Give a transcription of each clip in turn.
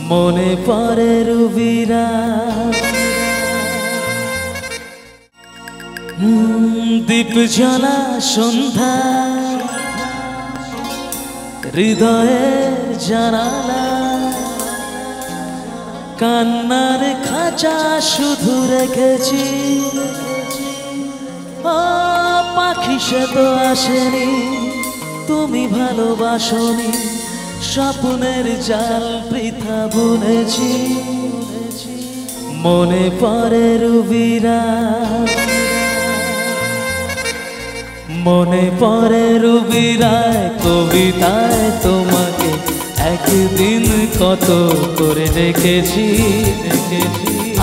মনে পড়ে রুবিরা দীপ জ্বলা সন্ধ্যা হৃদয়ের জানালা কান্নার খাঁচা শুধু রেখেছি পাখি সে তো আসেনি তুমি ভালোবাসনি স্বপ্নের জাল বৃথা বুনেছি মনে পড়ে রুবিরা মনে পড়ে রুবিরায় কবিতায় তোমাকে একদিন কত করে দেখেছি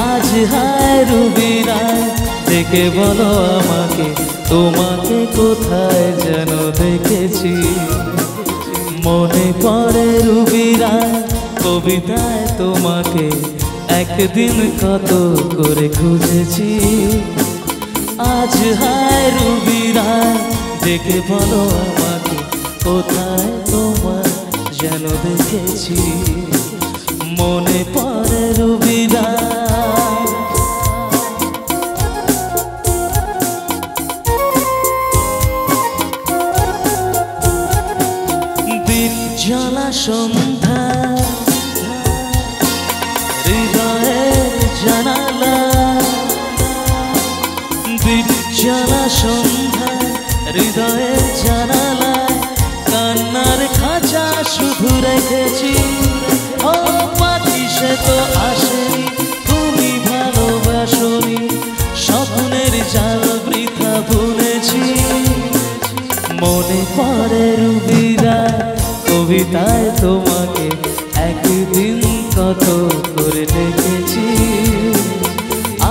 আজ হায় রুবিরায় দেখে বলো আমাকে তোমাকে কোথায় যেন দেখেছি মনে পড়ে রুবিরায় কবিতায় তোমাকে একদিন কত করে খুঁজেছি আজ হায় রুবিরায় দেখে বলো আমাকে কোথায় তোমার যেন দেখেছি মনে পড়ে রুবিরায় দীপ জ্বলা সন্ধ্যা হৃদয়ের জানালা দীপ জ্বলা সন্ধ্যা হৃদয়ের জানালায় কান্নার খাঁচা শুধু রেখেছি ও পাখি সে তো আসেনি তুমি ভালোবাসনি স্বপ্নের জাল বৃথা বুনেছি মনে পড়ে রুবিরায় কবিতায় তোমাকে একদিন কত করে দেখেছি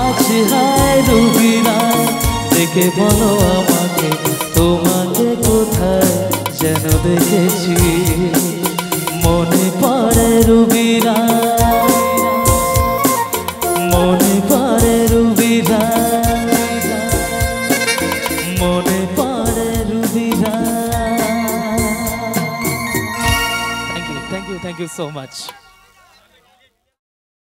আজ হায় রুবিরায় দেখে বলো আমাকে তোমাকে কোথায় যেন দেখেছি মনে পড়ে রুবিরায় মনে পড়ে রুবিরায় মনে পড়ে রুবিরায় থ্যাংক ইউ so much.